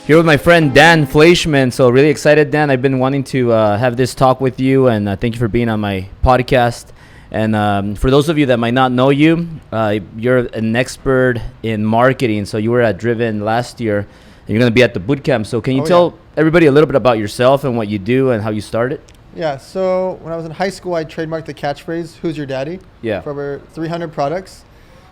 Here with my friend Dan Fleyshman. So really excited, Dan. I've been wanting to have this talk with you, and thank you for being on my podcast. And for those of you that might not know you, you're an expert in marketing. So you were at Driven last year, and you're going to be at the boot camp. So can you tell everybody a little bit about yourself and what you do and how you started? Yeah, so when I was in high school, I trademarked the catchphrase, "Who's your daddy?" Yeah. For over 300 products.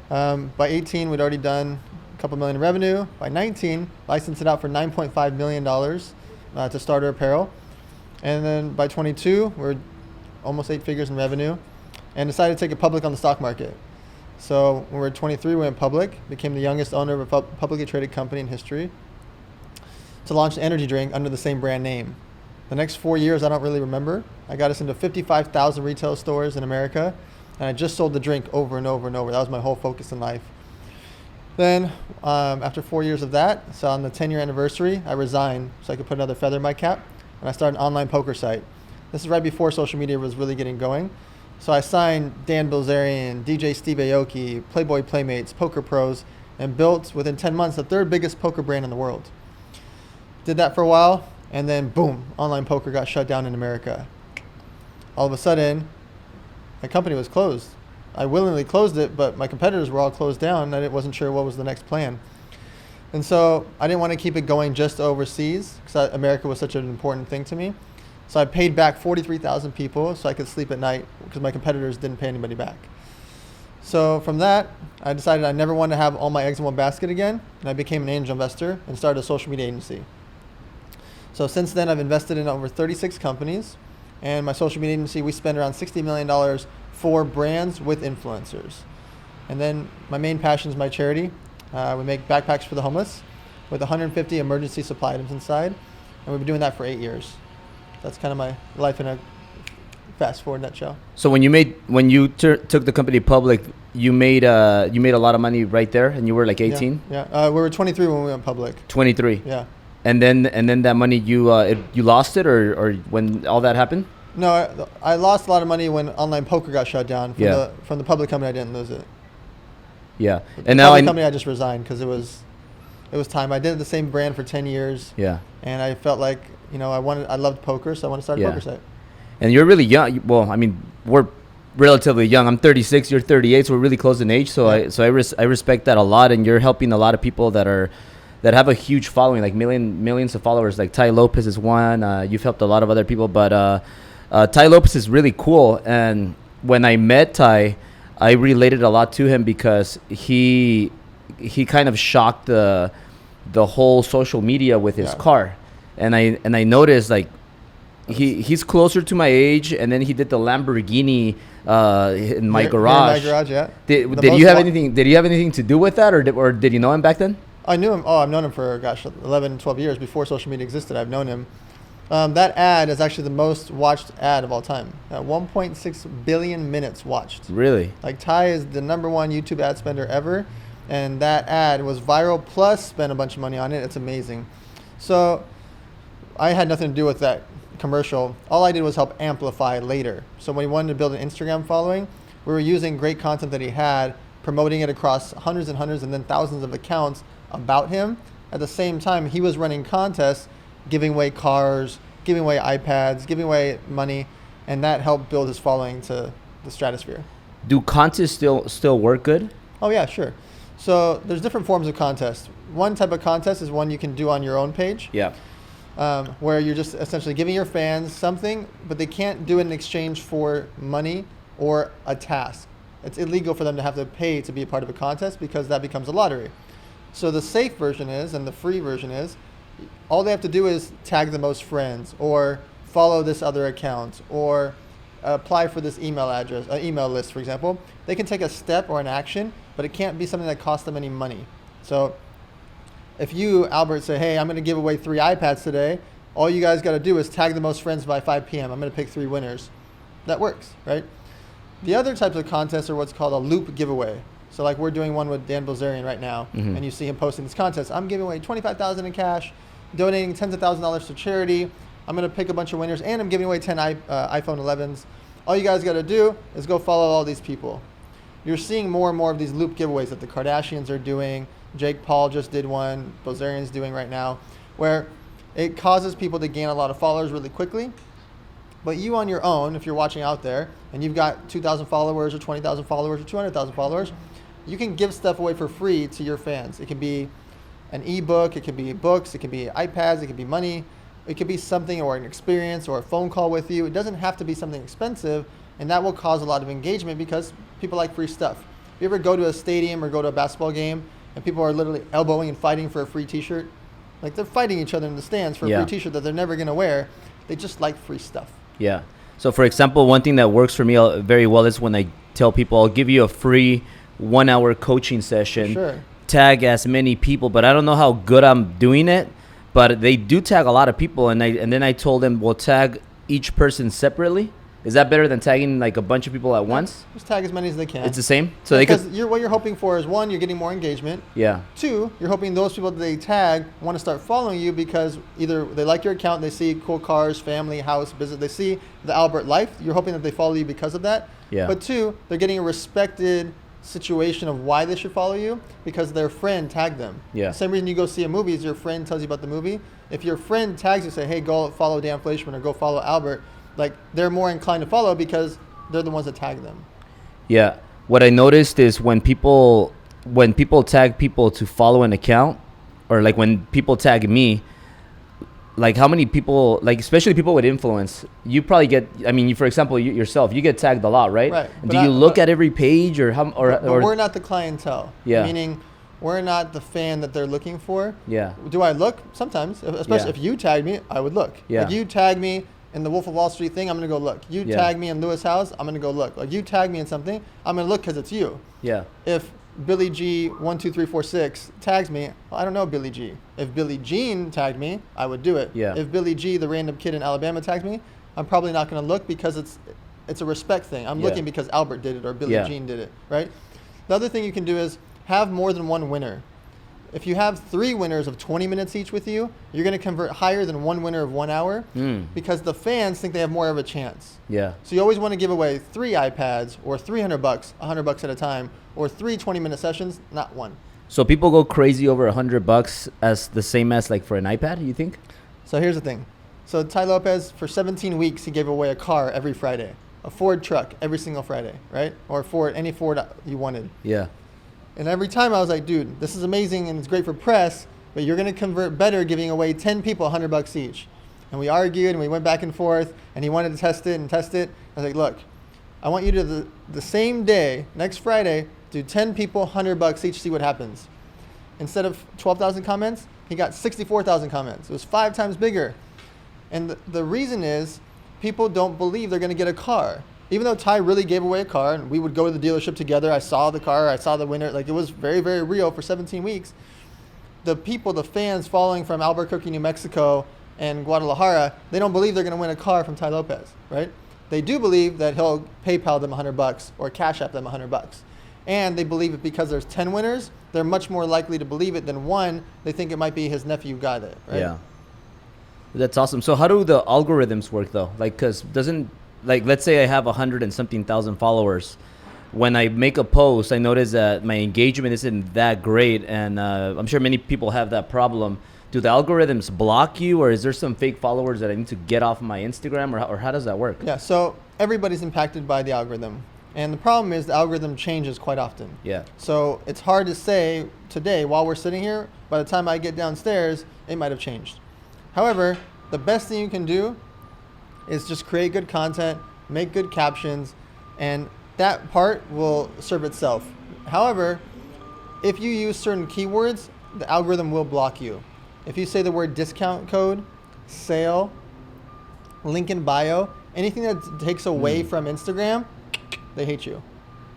By 18, we'd already done a couple million in revenue. By 19, licensed it out for $9.5 million to Starter Apparel. And then by 22, we're almost 8 figures in revenue and decided to take it public on the stock market. So when we were 23, we went public, became the youngest owner of a publicly traded company in history to launch an energy drink under the same brand name. The next 4 years, I don't really remember. I got us into 55,000 retail stores in America, and I just sold the drink over and over and over. That was my whole focus in life. Then, after 4 years of that, so on the 10-year anniversary, I resigned so I could put another feather in my cap, and I started an online poker site. This is right before social media was really getting going. So I signed Dan Bilzerian, DJ Steve Aoki, Playboy Playmates, Poker Pros, and built, within 10 months, the third biggest poker brand in the world. Did that for a while, and then boom, online poker got shut down in America. All of a sudden, my company was closed. I willingly closed it, but my competitors were all closed down, and I wasn't sure what was the next plan. And so I didn't want to keep it going just overseas, because America was such an important thing to me. So I paid back 43,000 people so I could sleep at night, because my competitors didn't pay anybody back. So from that, I decided I never wanted to have all my eggs in one basket again, and I became an angel investor and started a social media agency. So since then, I've invested in over 36 companies, and my social media agency, we spend around $60 million for brands with influencers. And then my main passion is my charity. We make backpacks for the homeless with 150 emergency supply items inside, and we've been doing that for 8 years. That's kind of my life in a fast forward nutshell. So when you took the company public, you made a lot of money right there, and you were like 18. Yeah. We were 23 when we went public. 23. Yeah. And then that money you lost it, or when all that happened? No, I lost a lot of money when online poker got shut down. From the public company, I didn't lose it. Yeah. And now the company, I just resigned because it was time. I did the same brand for 10 years. Yeah. And I felt like, I loved poker, so I wanted to start a poker site. And you're really young. Well, I mean, we're relatively young. I'm 36. You're 38, so we're really close in age. So I respect that a lot. And you're helping a lot of people that have a huge following, like millions of followers. Like Ty Lopez is one. You've helped a lot of other people, but Ty Lopez is really cool. And when I met Ty, I related a lot to him because he kind of shocked the whole social media with his car. And I noticed, like, he's closer to my age, and then he did the Lamborghini in my garage. In my garage, yeah. Did you have anything to do with that, or did you know him back then? I knew him. Oh, I've known him for 11, 12 years before social media existed. I've known him. That ad is actually the most watched ad of all time. 1.6 billion minutes watched. Really? Like, Ty is the #1 YouTube ad spender ever, and that ad was viral. Plus, spent a bunch of money on it. It's amazing. So I had nothing to do with that commercial. All I did was help amplify later. So when he wanted to build an Instagram following, we were using great content that he had, promoting it across hundreds and hundreds and then thousands of accounts about him. At the same time, he was running contests, giving away cars, giving away iPads, giving away money, and that helped build his following to the stratosphere. Do contests still work good? Oh yeah, sure. So there's different forms of contests. One type of contest is one you can do on your own page. Yeah. Where you're just essentially giving your fans something, but they can't do it in exchange for money or a task. It's illegal for them to have to pay to be a part of a contest because that becomes a lottery. So the safe version is, and the free version is, all they have to do is tag the most friends, or follow this other account, or apply for this email list, for example. They can take a step or an action, but it can't be something that costs them any money. So if you, Albert, say, hey, I'm going to give away 3 iPads today, all you guys got to do is tag the most friends by 5 p.m. I'm going to pick 3 winners. That works, right? The other types of contests are what's called a loop giveaway. So like we're doing one with Dan Bilzerian right now, and you see him posting this contest. I'm giving away $25,000 in cash, donating tens of thousands of dollars to charity. I'm going to pick a bunch of winners, and I'm giving away 10 iPhone 11s. All you guys got to do is go follow all these people. You're seeing more and more of these loop giveaways that the Kardashians are doing. Jake Paul just did one. Bilzerian's doing right now, where it causes people to gain a lot of followers really quickly. But you on your own, if you're watching out there and you've got 2,000 followers or 20,000 followers or 200,000 followers, you can give stuff away for free to your fans. It can be an ebook, it can be books, it can be iPads, it can be money, it could be something or an experience or a phone call with you. It doesn't have to be something expensive, and that will cause a lot of engagement because people like free stuff. If you ever go to a stadium or go to a basketball game and people are literally elbowing and fighting for a free t-shirt, like they're fighting each other in the stands for a free t-shirt that they're never going to wear. They just like free stuff. Yeah. So for example, one thing that works for me very well is when I tell people I'll give you a free 1 hour coaching session. Sure. Tag as many people, but I don't know how good I'm doing it, but they do tag a lot of people, and then I told them we'll tag each person separately. Is that better than tagging like a bunch of people at once? Just tag as many as they can. It's the same? So because what you're hoping for is, one, you're getting more engagement. Yeah. Two, you're hoping those people that they tag want to start following you because either they like your account, they see cool cars, family, house, business, they see the Albert life. You're hoping that they follow you because of that. Yeah. But two, they're getting a respected situation of why they should follow you because their friend tagged them. Yeah. The same reason you go see a movie is your friend tells you about the movie. If your friend tags you, say, hey, go follow Dan Fleyshman or go follow Albert, like they're more inclined to follow because they're the ones that tag them. Yeah. What I noticed is when people tag people to follow an account, or like when people tag me, like how many people, like especially people with influence, you probably get, I mean, for example, yourself, you get tagged a lot, right? Right. Do you look at every page or how, or we're not the clientele. Yeah. Meaning we're not the fan that they're looking for. Yeah. Do I look? Sometimes, especially if you tag me, I would look. Yeah. Like you tag me in the Wolf of Wall Street thing, I'm going to go look. You tag me in Lewis House, I'm going to go look. Like you tag me in something, I'm going to look because it's you. Yeah. If Billy G 12346 tags me, well, I don't know Billy G. If Billy Jean tagged me, I would do it. Yeah. If Billy G, the random kid in Alabama, tags me, I'm probably not going to look because it's a respect thing. I'm looking because Albert did it or Billy Jean did it, right? The other thing you can do is have more than one winner. If you have 3 winners of 20 minutes each with you, you're going to convert higher than one winner of 1 hour because the fans think they have more of a chance. Yeah. So you always want to give away 3 iPads or $300, $100 at a time, or 3 20-minute sessions, not 1. So people go crazy over $100 as the same as like for an iPad, you think? So here's the thing. So Ty Lopez, for 17 weeks, he gave away a car every Friday, a Ford truck every single Friday, right? Or Ford, any Ford you wanted. Yeah. And every time I was like, dude, this is amazing and it's great for press, but you're going to convert better giving away 10 people $100 each. And we argued and we went back and forth and he wanted to test it. I was like, look, I want you to the same day, next Friday, do 10 people $100 each, see what happens. Instead of 12,000 comments, he got 64,000 comments. It was 5 times bigger. And the reason is people don't believe they're going to get a car. Even though Ty really gave away a car and we would go to the dealership together, I saw the car, I saw the winner, like it was very, very real for 17 weeks. The people, the fans following from Albuquerque, New Mexico and Guadalajara, they don't believe they're going to win a car from Ty Lopez, right? They do believe that he'll PayPal them $100 or Cash App them $100. And they believe it because there's 10 winners, they're much more likely to believe it than one. They think it might be his nephew who got it, right? Yeah. That's awesome. So how do the algorithms work though? Like, cause let's say I have 100 and something thousand followers. When I make a post, I notice that my engagement isn't that great. And I'm sure many people have that problem. Do the algorithms block you, or is there some fake followers that I need to get off of my Instagram, or how does that work? Yeah, so everybody's impacted by the algorithm. And the problem is the algorithm changes quite often. Yeah. So it's hard to say today while we're sitting here, by the time I get downstairs, it might have changed. However, the best thing you can do is just create good content, make good captions, and that part will serve itself. However, if you use certain keywords, the algorithm will block you. If you say the word discount code, sale, link in bio, anything that takes away from Instagram, they hate you.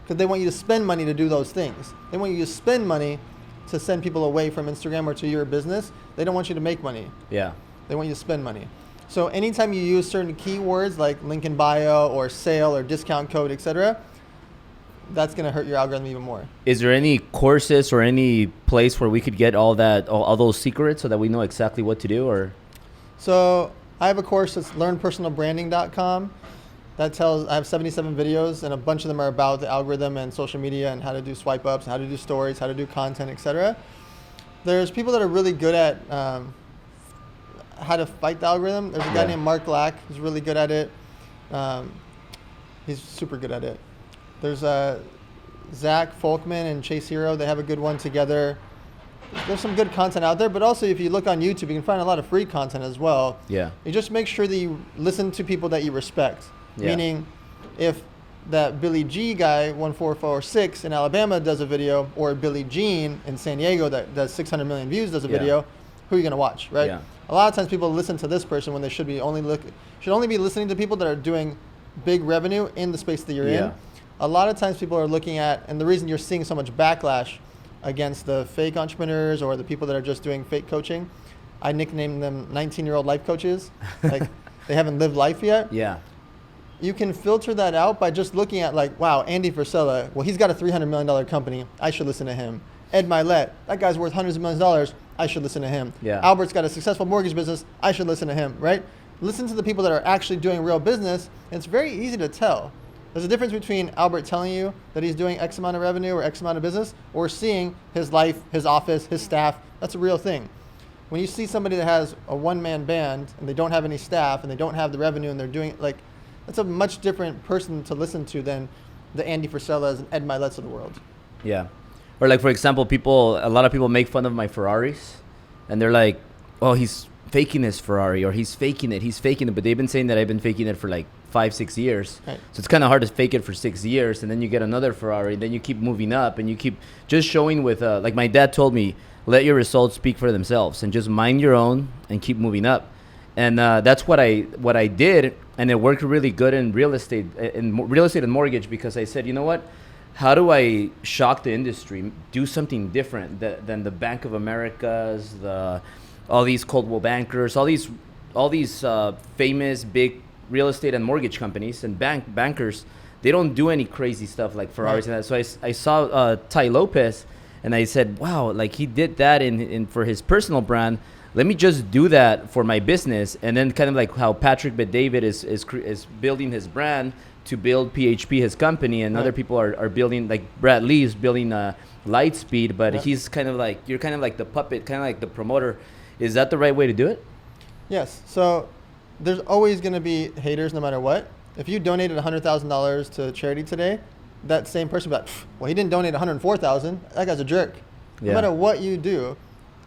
Because they want you to spend money to do those things. They want you to spend money to send people away from Instagram or to your business. They don't want you to make money. Yeah. They want you to spend money. So anytime you use certain keywords like link in bio or sale or discount code, etc., that's going to hurt your algorithm even more. Is there any courses or any place where we could get all those secrets so that we know exactly what to do? Or so I have a course that's learnpersonalbranding.com. I have 77 videos, and a bunch of them are about the algorithm and social media and how to do swipe ups, how to do stories, how to do content, etc. There's people that are really good at how to fight the algorithm. There's a guy named Mark Lack who's really good at it. He's super good at it. There's Zach Folkman and Chase Hero. They have a good one together. There's some good content out there, but also if you look on YouTube, you can find a lot of free content as well. Yeah. You just make sure that you listen to people that you respect. Yeah. Meaning, if that Billy G guy, 1446 in Alabama, does a video, or Billy Jean in San Diego that does 600 million views does a video, who are you going to watch, right? Yeah. A lot of times people listen to this person when they should only be listening to people that are doing big revenue in the space that you're in. A lot of times people are looking at, and the reason you're seeing so much backlash against the fake entrepreneurs or the people that are just doing fake coaching, I nicknamed them 19-year-old life coaches. Like, they haven't lived life yet. Yeah. You can filter that out by just looking at, like, wow, Andy Frisella, well, he's got a $300 million company. I should listen to him. Ed Milet, that guy's worth hundreds of millions of dollars. I should listen to him. Yeah. Albert's got a successful mortgage business. I should listen to him, right? Listen to the people that are actually doing real business, and it's very easy to tell. There's a difference between Albert telling you that he's doing X amount of revenue or X amount of business, or seeing his life, his office, his staff. That's a real thing. When you see somebody that has a one-man band and they don't have any staff and they don't have the revenue and they're doing, like, that's a much different person to listen to than the Andy Frisellas and Ed Milets of the world. Yeah. Or like, for example, a lot of people make fun of my Ferraris and they're like, oh, he's faking his Ferrari, or he's faking it. But they've been saying that I've been faking it for like 5-6 years. Right. So it's kind of hard to fake it for 6 years. And then you get another Ferrari, then you keep moving up and you keep just showing with, like my dad told me, let your results speak for themselves and just mind your own and keep moving up. And that's what I did. And it worked really good in real estate and mortgage, because I said, you know what? How do I shock the industry? Do something different than the Bank of Americas, all these Coldwell Bankers, all these famous big real estate and mortgage companies and bankers. They don't do any crazy stuff like Ferraris and that. So I saw Tai Lopez, and I said, wow, like he did that in for his personal brand. Let me just do that for my business. And then kind of like how Patrick Bet-David is building his brand to build PHP, his company, and other people are building, like Brad Lee's building Lightspeed, but he's kind of like, you're kind of like the puppet, kind of like the promoter. Is that the right way to do it? Yes. So there's always going to be haters no matter what. If you donated $100,000 to charity today, that same person will be like, well, he didn't donate $104,000. That guy's a jerk. No matter what you do,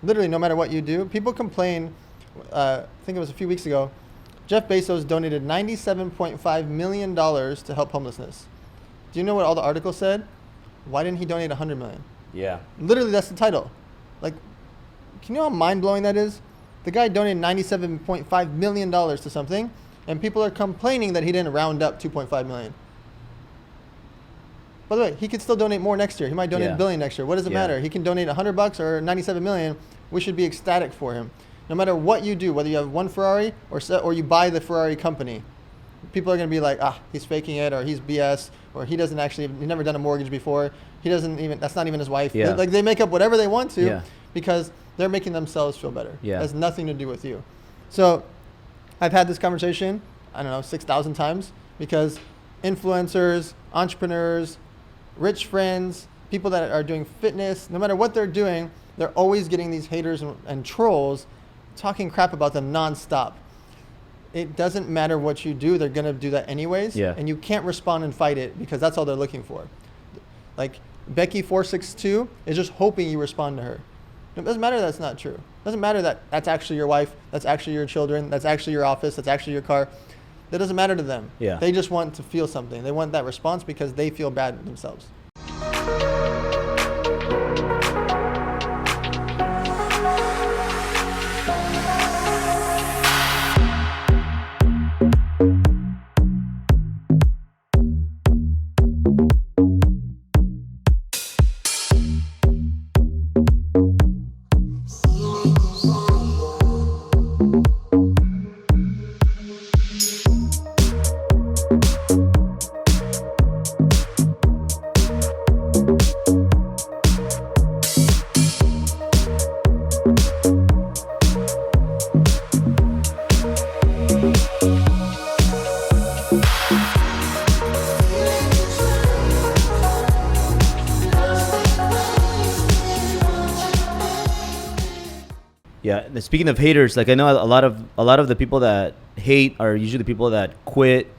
literally no matter what you do, people complain. I think it was a few weeks ago, Jeff Bezos donated $97.5 million to help homelessness. Do you know what all the articles said? Why didn't he donate $100 million? Yeah. Literally, that's the title. Like, can you know how mind-blowing that is? The guy donated $97.5 million to something, and people are complaining that he didn't round up $2.5 million. By the way, he could still donate more next year. He might donate $1 billion next year. What does it matter? He can donate $100 or $97 million. We should be ecstatic for him. No matter what you do, whether you have one Ferrari or you buy the Ferrari company, people are going to be like, he's faking it, or he's BS, or he's never done a mortgage before. That's not even his wife. Yeah. They make up whatever they want to because they're making themselves feel better. Yeah. It has nothing to do with you. So I've had this conversation, 6,000 times, because influencers, entrepreneurs, rich friends, people that are doing fitness, no matter what they're doing, they're always getting these haters and trolls talking crap about them nonstop. It doesn't matter what you do, they're going to do that anyways. Yeah. And you can't respond and fight it, because that's all they're looking for. Like Becky462 is just hoping you respond to her. It doesn't matter that it's not true. It doesn't matter that that's actually your wife, that's actually your children, that's actually your office, that's actually your car. That doesn't matter to them. Yeah. They just want to feel something. They want that response because they feel bad themselves. Yeah. Speaking of haters, like I know a lot of the people that hate are usually people that quit,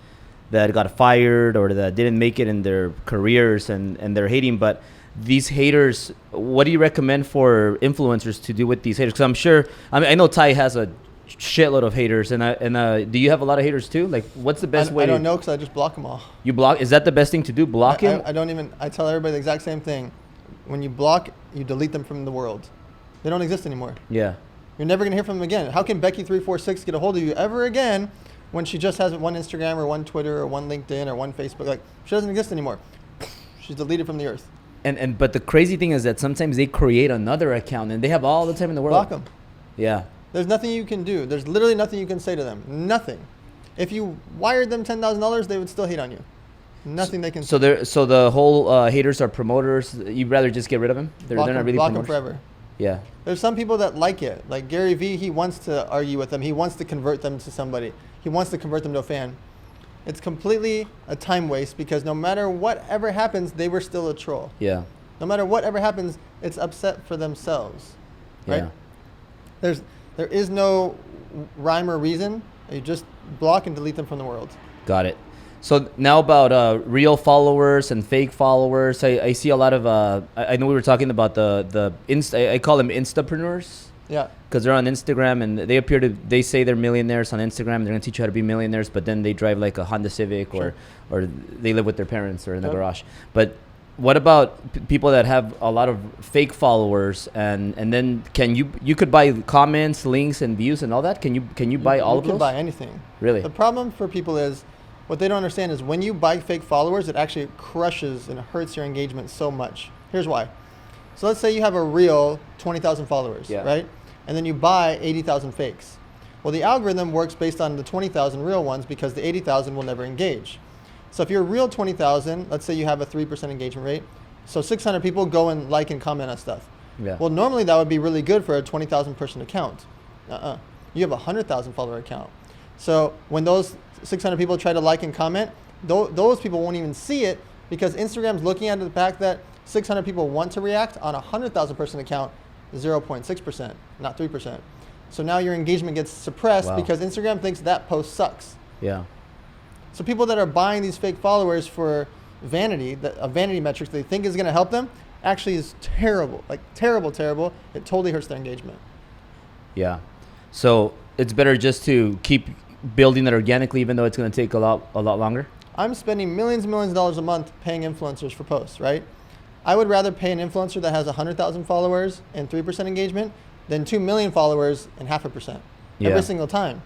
that got fired, or that didn't make it in their careers, and they're hating. But these haters, what do you recommend for influencers to do with these haters? Because I'm sure, I mean, I know Ty has a shitload of haters, and do you have a lot of haters too? Like, what's the best way? I don't know because I just block them all. You block? Is that the best thing to do? Block him? I don't even. I tell everybody the exact same thing. When you block, you delete them from the world. They don't exist anymore. Yeah. You're never gonna hear from them again. How can Becky346 get a hold of you ever again when she just has one Instagram or one Twitter or one LinkedIn or one Facebook? Like, she doesn't exist anymore. She's deleted from the earth. But the crazy thing is that sometimes they create another account and they have all the time in the world. Block them. Yeah. There's nothing you can do. There's literally nothing you can say to them. Nothing. If you wired them $10,000, they would still hate on you. Nothing they can. So the whole haters are promoters. You'd rather just get rid of them? They're not really block promoters. them forever. Yeah. There's some people that like it. Like Gary Vee, he wants to argue with them. He wants to convert them to somebody. He wants to convert them to a fan. It's completely a time waste because no matter whatever happens, they were still a troll. Yeah. No matter whatever happens, it's upset for themselves. Right? Yeah. There is no rhyme or reason. You just block and delete them from the world. Got it. So now about real followers and fake followers. I see a lot of I know we were talking about the I call them Instapreneurs. Yeah. Because they're on Instagram and they say they're millionaires on Instagram. They're gonna teach you how to be millionaires, but then they drive like a Honda Civic or they live with their parents or in the garage. But what about people that have a lot of fake followers and then you could buy comments, links, and views and all that? Can you buy all of those? You can buy anything. Really? The problem for people is what they don't understand is when you buy fake followers, it actually crushes and hurts your engagement so much. Here's why. So let's say you have a real 20,000 followers, right? And then you buy 80,000 fakes. Well, the algorithm works based on the 20,000 real ones because the 80,000 will never engage. So if you're a real 20,000, let's say you have a 3% engagement rate, so 600 people go and like and comment on stuff. Yeah. Well, normally that would be really good for a 20,000 person account. You have a 100,000 follower account. So when those 600 people try to like and comment, those people won't even see it because Instagram's looking at the fact that 600 people want to react on a 100,000 person account, 0.6%, not 3%. So now your engagement gets suppressed because Instagram thinks that post sucks. Yeah. So people that are buying these fake followers for vanity, a vanity metric they think is going to help them, actually is terrible. Like terrible. It totally hurts their engagement. Yeah. So it's better just to keep building it organically, even though it's going to take a lot longer. I'm spending millions and millions of dollars a month paying influencers for posts, right? I would rather pay an influencer that has 100,000 followers and 3% engagement than 2 million followers and 0.5% every single time.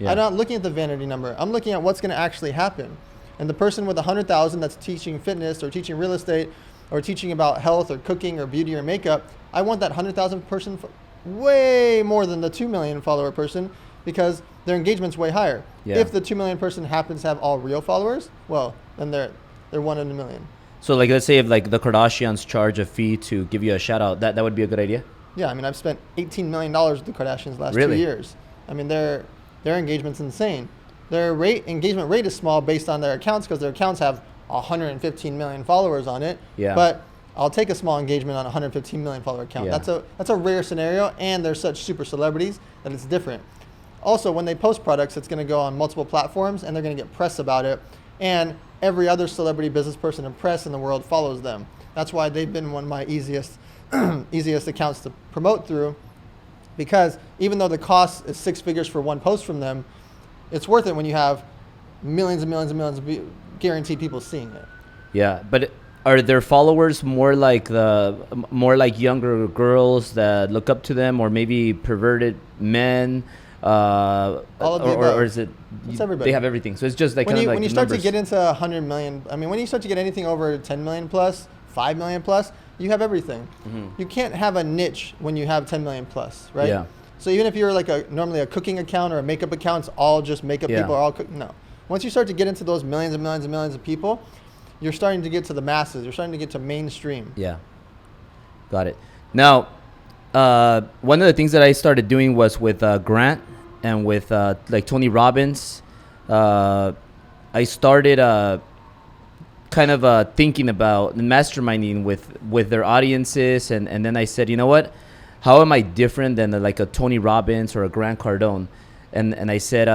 Yeah. I'm not looking at the vanity number. I'm looking at what's going to actually happen. And the person with 100,000 that's teaching fitness or teaching real estate or teaching about health or cooking or beauty or makeup, I want that 100,000 person way more than the 2 million follower person because their engagement's way higher. Yeah. If the 2 million person happens to have all real followers, well, then they're 1 in a million. So like, let's say if like the Kardashians charge a fee to give you a shout out, that would be a good idea? Yeah, I mean, I've spent $18 million with the Kardashians the last 2 years. I mean, their engagement's insane. Their engagement rate is small based on their accounts because their accounts have 115 million followers on it. Yeah. But I'll take a small engagement on a 115 million follower account. Yeah. That's a rare scenario, and they're such super celebrities that it's different. Also, when they post products, it's going to go on multiple platforms, and they're going to get press about it. And every other celebrity business person and press in the world follows them. That's why they've been one of my easiest accounts to promote through, because even though the cost is 6 figures for one post from them, it's worth it when you have millions and millions and millions of guaranteed people seeing it. Yeah, but are their followers more like younger girls that look up to them, or maybe perverted men? All of the above. Or is it? It's everybody. They have everything. So it's just like when you start numbers. to get into 100 million. I mean, when you start to get anything over 10 million plus, 5 million plus, you have everything. Mm-hmm. You can't have a niche when you have 10 million plus, right? Yeah. So even if you're like normally a cooking account or a makeup account, it's all just makeup people are all no. Once you start to get into those millions and millions and millions of people, you're starting to get to the masses. You're starting to get to mainstream. Yeah. Got it. Now, one of the things that I started doing was with Grant and with like Tony Robbins. I started kind of thinking about masterminding with their audiences, and then I said, you know what? how am I different than like a Tony Robbins or a Grant Cardone? And I said,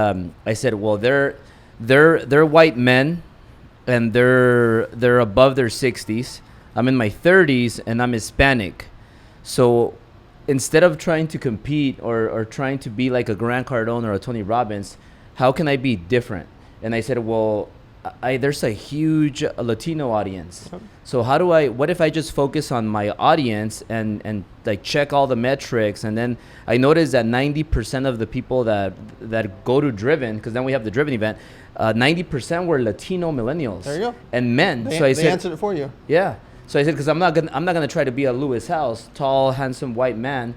well, they're white men, and they're above their 60s. I'm in my 30s, and I'm Hispanic. So instead of trying to compete or trying to be like a Grant Cardone or a Tony Robbins, how can I be different? And I said, well, there's a huge Latino audience. So what if I just focus on my audience and like check all the metrics? And then I noticed that 90% of the people that go to Driven, because then we have the Driven event, 90% were Latino millennials. There you go. And men. They, so I they said, answered it for you. yeah. So I said, because I'm not gonna try to be a Lewis House, tall, handsome white man.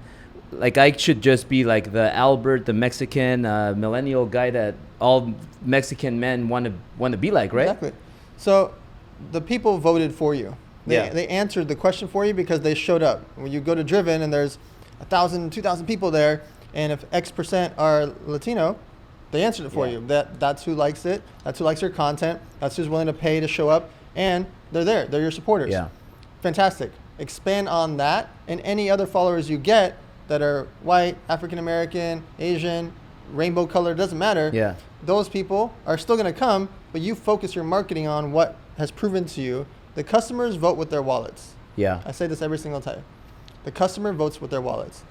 Like I should just be like the Albert, the Mexican millennial guy that all Mexican men want to be like, right? Exactly. So the people voted for you. They answered the question for you because they showed up. When you go to Driven and there's 1,000, 2,000 people there, and if X% are Latino, they answered it for you. That's who likes it. That's who likes your content. That's who's willing to pay to show up, and they're there. They're your supporters. Yeah. Fantastic. Expand on that, and any other followers you get that are white, African American, Asian, rainbow color, doesn't matter. Yeah. Those people are still going to come, but you focus your marketing on what has proven to you. The customers vote with their wallets. Yeah. I say this every single time. The customer votes with their wallets.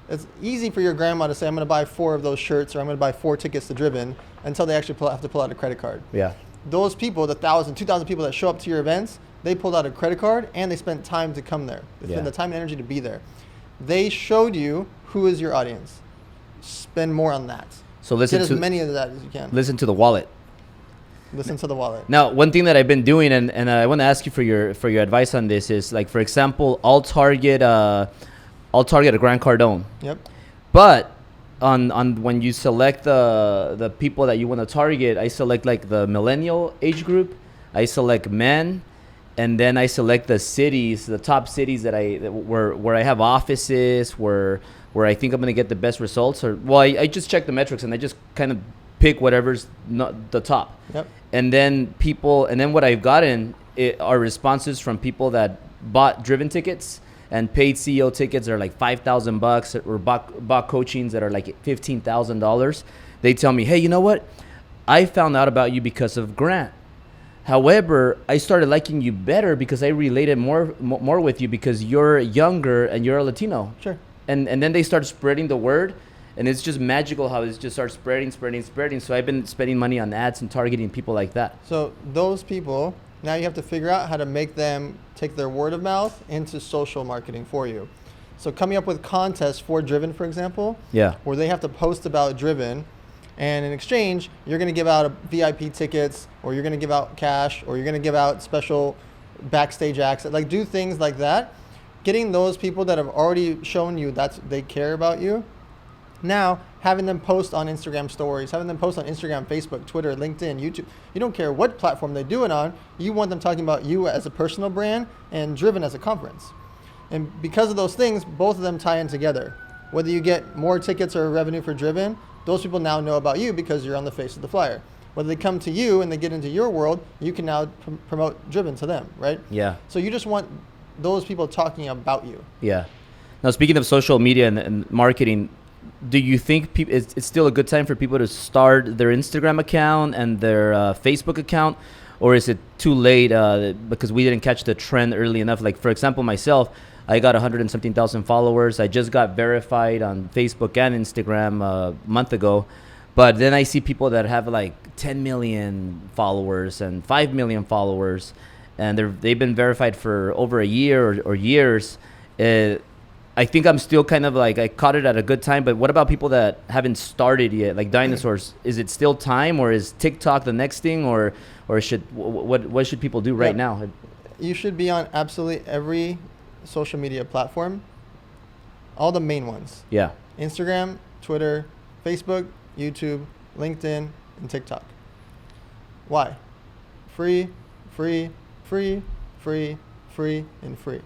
It's easy for your grandma to say, I'm going to buy 4 of those shirts, or I'm going to buy 4 tickets to Driven, until they actually have to pull out a credit card. Yeah. Those people, the 1,000, 2,000 people that show up to your events, they pulled out a credit card and they spent time to come there. They spent the time and energy to be there. They showed you who is your audience. Spend more on that. So listen Get to as many of that as you can. Listen to the wallet. Listen to the wallet. Now, one thing that I've been doing, and I want to ask you for your advice on this, is like, for example, I'll target a Grant Cardone. Yep. But on when you select the people that you want to target, I select like the millennial age group. I select men, and then I select the cities, the top cities where I have offices, where I think I'm going to get the best results. I just check the metrics and I just kind of pick whatever's not the top. Yep. And then what I've gotten are responses from people that bought Driven tickets and paid CEO tickets that are like $5,000, or bought coachings that are like $15,000. They tell me, hey, you know what? I found out about you because of Grant. However, I started liking you better because I related more with you because you're younger and you're a Latino. Sure. And then they start spreading the word, and it's just magical how it just starts spreading. So I've been spending money on ads and targeting people like that. So those people, now you have to figure out how to make them take their word of mouth into social marketing for you. So coming up with contests for Driven, for example, where they have to post about Driven, and in exchange, you're going to give out VIP tickets, or you're going to give out cash, or you're going to give out special backstage access. Like, do things like that. Getting those people that have already shown you that they care about you. Now, having them post on Instagram stories, having them post on Instagram, Facebook, Twitter, LinkedIn, YouTube. You don't care what platform they do it on. You want them talking about you as a personal brand and Driven as a conference. And because of those things, both of them tie in together. Whether you get more tickets or revenue for Driven, those people now know about you because you're on the face of the flyer. Whether they come to you and they get into your world, you can now promote Driven to them, right? Yeah. So you just want those people talking about you. Yeah. Now, speaking of social media and marketing, do you think it's still a good time for people to start their Instagram account and their Facebook account? Or is it too late because we didn't catch the trend early enough? Like, for example, myself, I got 100 and something thousand followers. I just got verified on Facebook and Instagram a month ago. But then I see people that have like 10 million followers and 5 million followers, and they've been verified for over a year or years. I think I'm still kind of like, I caught it at a good time. But what about people that haven't started yet, like dinosaurs? Is it still time, or is TikTok the next thing, or what should people do right now? You should be on absolutely every social media platform, all the main ones. Yeah. Instagram, Twitter, Facebook, YouTube, LinkedIn, and TikTok. Why? Free, free, free, free, free, and free.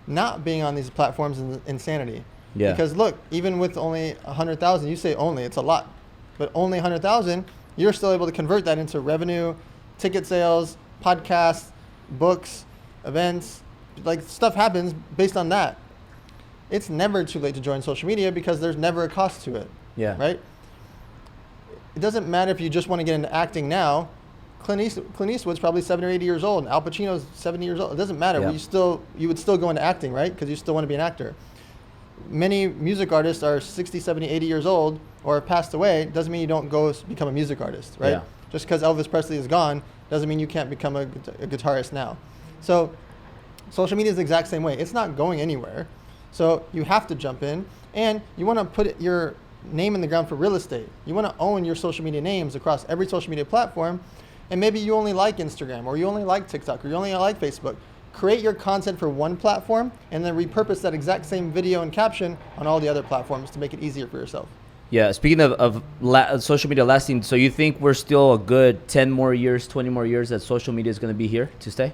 Not being on these platforms is insanity. Yeah. Because look, even with only 100,000, you say only, it's a lot, but only 100,000, you're still able to convert that into revenue, ticket sales, podcasts, books, events. Like, stuff happens based on that. it's never too late to join social media because there's never a cost to it. Yeah. Right? It doesn't matter if you just want to get into acting now. Clint Eastwood's probably 70 or 80 years old, and Al Pacino's 70 years old. It doesn't matter. Yeah. You would still go into acting, right? Because you still want to be an actor. Many music artists are 60, 70, 80 years old or have passed away. Doesn't mean you don't go become a music artist, right? Yeah. Just because Elvis Presley is gone doesn't mean you can't become a guitarist now. So social media is the exact same way. It's not going anywhere. So you have to jump in, and you want to put your name in the ground for real estate. You want to own your social media names across every social media platform. And maybe you only like Instagram, or you only like TikTok, or you only like Facebook. Create your content for one platform and then repurpose that exact same video and caption on all the other platforms to make it easier for yourself. Yeah, speaking of social media lasting, so you think we're still a good 10 more years, 20 more years that social media is going to be here to stay?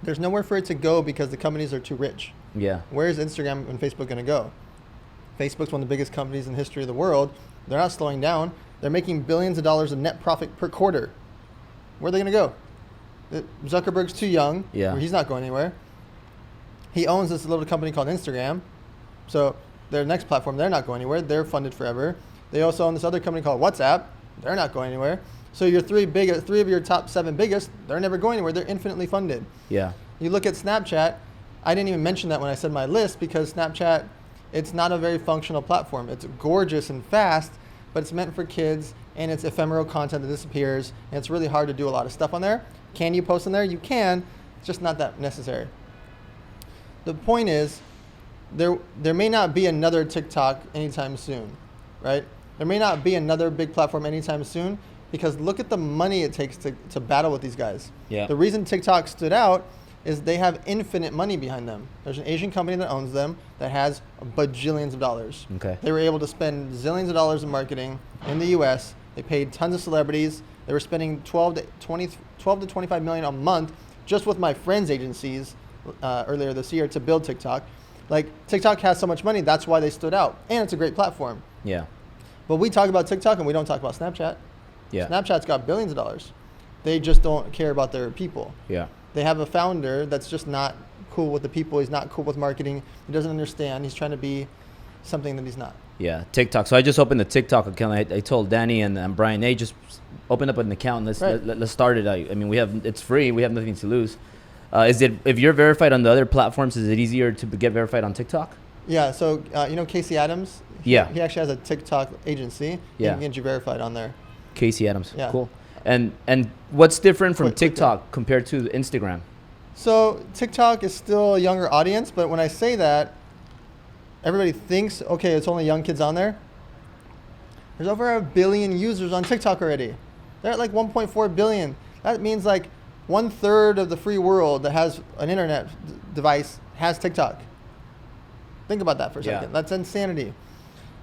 There's nowhere for it to go because the companies are too rich. Yeah. Where is Instagram and Facebook going to go? Facebook's one of the biggest companies in the history of the world. They're not slowing down. They're making billions of dollars of net profit per quarter. Where are they going to go? Zuckerberg's too young. Yeah. He's not going anywhere. He owns this little company called Instagram. So their next platform, they're not going anywhere. They're funded forever. They also own this other company called WhatsApp. They're not going anywhere. So your three of your top 7 biggest, they're never going anywhere. They're infinitely funded. Yeah. You look at Snapchat. I didn't even mention that when I said my list because Snapchat, it's not a very functional platform. It's gorgeous and fast, but it's meant for kids, and it's ephemeral content that disappears, and it's really hard to do a lot of stuff on there. Can you post on there? You can. It's just not that necessary. The point is, there may not be another TikTok anytime soon, right? There may not be another big platform anytime soon because look at the money it takes to battle with these guys. Yeah. The reason TikTok stood out is they have infinite money behind them. There's an Asian company that owns them that has bajillions of dollars. Okay. They were able to spend zillions of dollars in marketing in the US. They paid tons of celebrities. They were spending 12 to 25 million a month just with my friends' agencies earlier this year to build TikTok. Like, TikTok has so much money, that's why they stood out. And it's a great platform. Yeah. But we talk about TikTok and we don't talk about Snapchat. Yeah. Snapchat's got billions of dollars. They just don't care about their people. Yeah. They have a founder that's just not cool with the people. He's not cool with marketing. He doesn't understand. He's trying to be something that he's not. Yeah, TikTok. So I just opened the TikTok account. I told Danny and Brian, hey, just open up an account and let's start it. I mean, it's free. We have nothing to lose. If you're verified on the other platforms, is it easier to get verified on TikTok? Yeah. So you know Casey Adams? He actually has a TikTok agency. Yeah. He can get you verified on there. Casey Adams. Yeah. Cool. And what's different from TikTok compared to Instagram? So TikTok is still a younger audience, but when I say that, everybody thinks, okay, it's only young kids on there. There's over 1 billion users on TikTok already. They're at like 1.4 billion. That means like 1/3 of the free world that has an internet device has TikTok. Think about that for a second. That's insanity.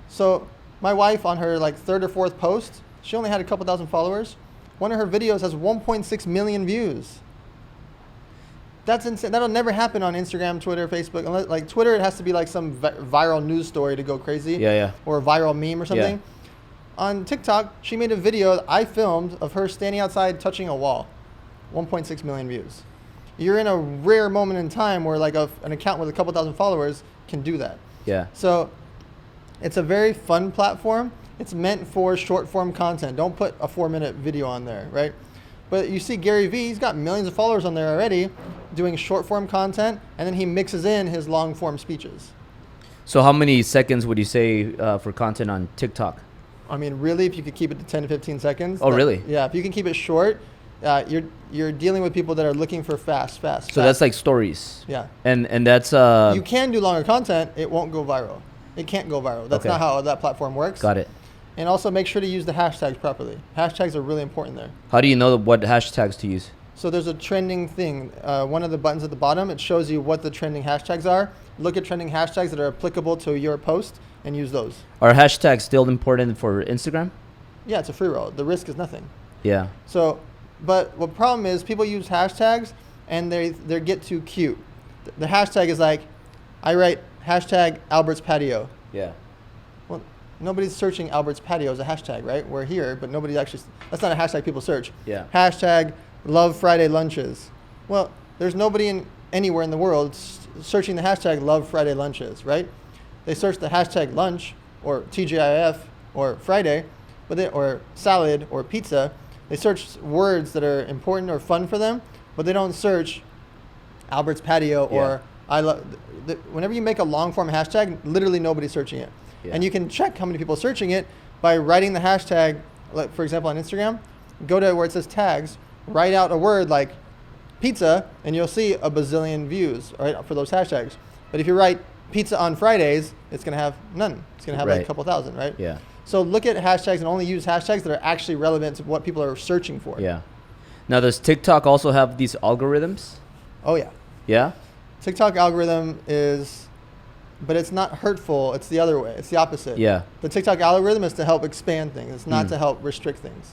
So my wife, on her like 3rd or 4th post, she only had a couple thousand followers. One of her videos has 1.6 million views. That's insane. That'll never happen on Instagram, Twitter, Facebook. Unless, like Twitter, it has to be like some viral news story to go crazy. Yeah. Or a viral meme or something. Yeah. On TikTok, she made a video that I filmed of her standing outside touching a wall. 1.6 million views. You're in a rare moment in time where like an account with a couple thousand followers can do that. Yeah. So it's a very fun platform. It's meant for short form content. Don't put a 4-minute video on there, right? But you see Gary Vee, he's got millions of followers on there already doing short form content, and then he mixes in his long form speeches. So how many seconds would you say for content on TikTok? I mean, really, if you could keep it to 10 to 15 seconds. Oh, really? Yeah, if you can keep it short, you're dealing with people that are looking for fast. So that's like stories. Yeah. And that's you can do longer content. It won't go viral. It can't go viral. That's not how that platform works. Got it. And also make sure to use the hashtags properly. Hashtags are really important there. How do you know what hashtags to use? So there's a trending thing. One of the buttons at the bottom, it shows you what the trending hashtags are. Look at trending hashtags that are applicable to your post and use those. Are hashtags still important for Instagram? Yeah, it's a free roll. The risk is nothing. Yeah. So, but what problem is people use hashtags and they get too cute. The hashtag is like, I write hashtag Albert's patio. Yeah. Well, nobody's searching Albert's patio as a hashtag, right? We're here, but nobody's actually, that's not a hashtag people search. Yeah. Hashtag love Friday lunches. Well, there's nobody anywhere in the world searching the hashtag Love Friday Lunches, right? They search the hashtag lunch or TGIF or Friday, or salad or pizza. They search words that are important or fun for them, but they don't search Albert's Patio or I love. Whenever you make a long form hashtag, literally nobody's searching it. Yeah. And you can check how many people are searching it by writing the hashtag, like for example on Instagram, go to where it says tags, write out a word like pizza, and you'll see a bazillion views, right, for those hashtags. But if you write pizza on Fridays, it's going to have none. It's going to have like a couple thousand, right? Yeah. So look at hashtags and only use hashtags that are actually relevant to what people are searching for. Yeah. Now, does TikTok also have these algorithms? Oh, yeah. Yeah? TikTok algorithm is, but it's not hurtful. It's the other way. It's the opposite. Yeah. The TikTok algorithm is to help expand things. It's not to help restrict things.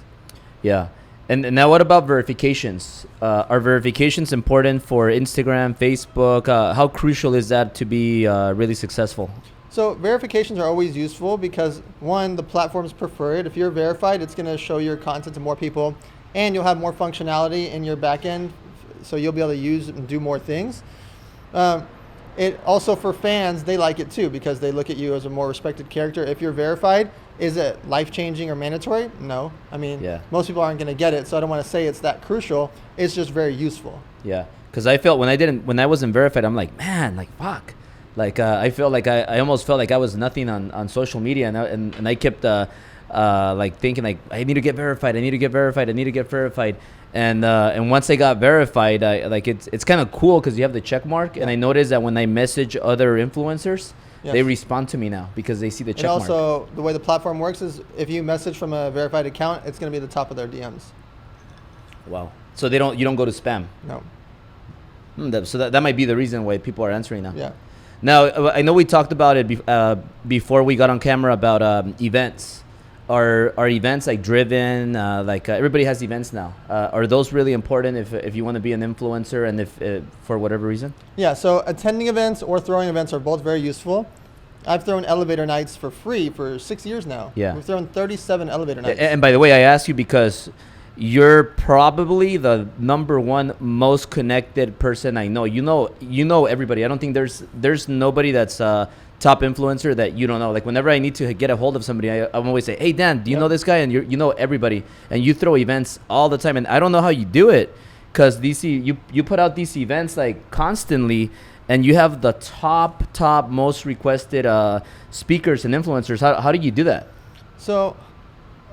Yeah. And now what about verifications? Are verifications important for Instagram, Facebook? How crucial is that to be really successful? So verifications are always useful because, one, the platforms prefer it. If you're verified, it's going to show your content to more people, and you'll have more functionality in your backend, so you'll be able to use and do more things. It also, for fans, they like it too because they look at you as a more respected character. If you're verified, is it life-changing or mandatory? No. I mean, most people aren't going to get it, so I don't want to say it's that crucial. It's just very useful. Yeah. Because I felt when I wasn't verified, I'm like, man, like, fuck. Like, I felt like I almost felt like I was nothing on social media, and I kept like thinking like, I need to get verified. And once I got verified, it's kind of cool because you have the check mark, and I noticed that when I message other influencers, they respond to me now because they see the check mark. And also, the way the platform works is if you message from a verified account, it's going to be at the top of their DMs. Wow. So you don't go to spam? No. So that might be the reason why people are answering now. Yeah. Now, I know we talked about it before we got on camera about events. Are events like driven? Everybody has events now. Are those really important if you want to be an influencer and if for whatever reason? Yeah. So attending events or throwing events are both very useful. I've thrown elevator nights for free for 6 years now. Yeah. We've thrown 37 elevator nights. And by the way, I ask you because you're probably the number one most connected person I know. You know everybody. I don't think there's nobody that's top influencer that you don't know. Like whenever I need to get a hold of somebody, I'm always say, hey Dan, do you know this guy? And you know everybody, and you throw events all the time. And I don't know how you do it because you put out these events like constantly, and you have the top most requested speakers and influencers. How do you do that? So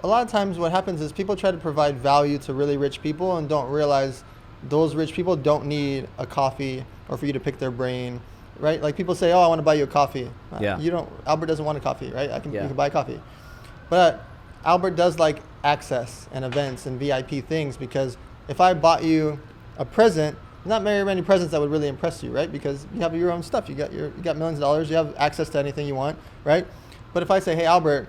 a lot of times what happens is people try to provide value to really rich people and don't realize those rich people don't need a coffee or for you to pick their brain, right? Like people say, oh, I want to buy you a coffee. Albert doesn't want a coffee, right? You can buy coffee. But Albert does like access and events and VIP things because if I bought you a present, there's not very many presents that would really impress you, right? Because you have your own stuff. You got millions of dollars. You have access to anything you want, right? But if I say, hey, Albert,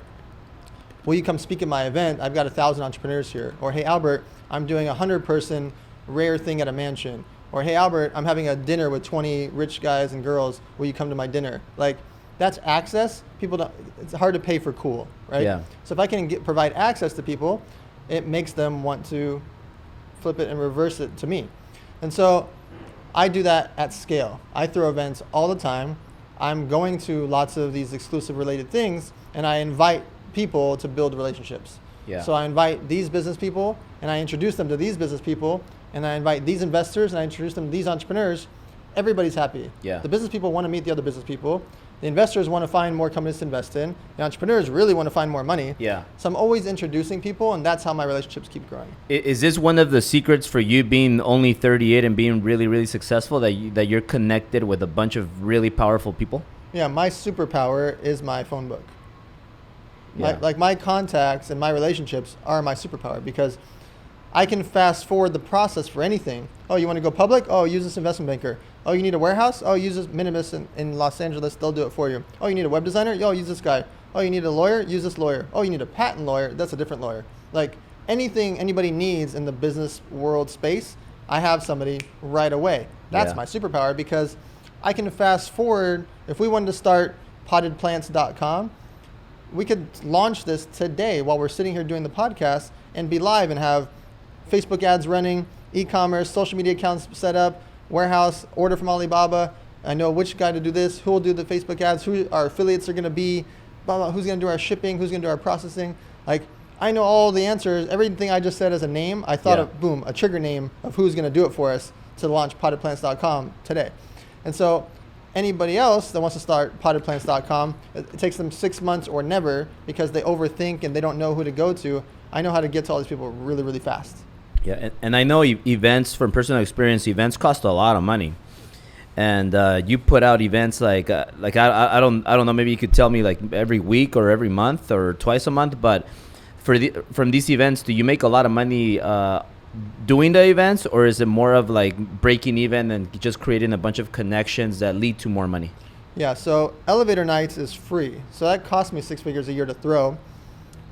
will you come speak at my event? I've got 1,000 entrepreneurs here. Or, hey, Albert, I'm doing a 100-person rare thing at a mansion. Or, hey, Albert, I'm having a dinner with 20 rich guys and girls. Will you come to my dinner? Like, that's access. It's hard to pay for cool, right? Yeah. So if I can provide access to people, it makes them want to flip it and reverse it to me. And so I do that at scale. I throw events all the time. I'm going to lots of these exclusive related things, and I invite people to build relationships. Yeah. So I invite these business people and I introduce them to these business people, and I invite these investors and I introduce them to these entrepreneurs. Everybody's happy. Yeah. The business people want to meet the other business people. The investors want to find more companies to invest in. The entrepreneurs really want to find more money. Yeah. So I'm always introducing people, and that's how my relationships keep growing. Is this one of the secrets for you being only 38 and being really, really successful, that you're connected with a bunch of really powerful people? Yeah, my superpower is my phone book. Yeah. My contacts and my relationships are my superpower because I can fast forward the process for anything. Oh, you want to go public? Oh, use this investment banker. Oh, you need a warehouse? Oh, use this Minimus in Los Angeles. They'll do it for you. Oh, you need a web designer? Oh, use this guy. Oh, you need a lawyer? Use this lawyer. Oh, you need a patent lawyer? That's a different lawyer. Like anything anybody needs in the business world space, I have somebody right away. That's my superpower because I can fast forward. If we wanted to start pottedplants.com, we could launch this today while we're sitting here doing the podcast and be live and have Facebook ads running, e-commerce, social media accounts set up, warehouse, order from Alibaba, I know which guy to do this, who will do the Facebook ads, who our affiliates are going to be, blah, blah, who's going to do our shipping, who's going to do our processing. Like, I know all the answers. Everything I just said as a name, I thought of, boom, a trigger name of who's going to do it for us to launch pottedplants.com today. And so anybody else that wants to start pottedplants.com, it takes them 6 months or never because they overthink and they don't know who to go to. I know how to get to all these people really, really fast. Yeah, and I know events, from personal experience, events cost a lot of money. And you put out events like I don't know, maybe you could tell me like every week or every month or twice a month, but from these events, do you make a lot of money doing the events, or is it more of like breaking even and just creating a bunch of connections that lead to more money? Yeah, so elevator nights is free. So that costs me 6 figures a year to throw.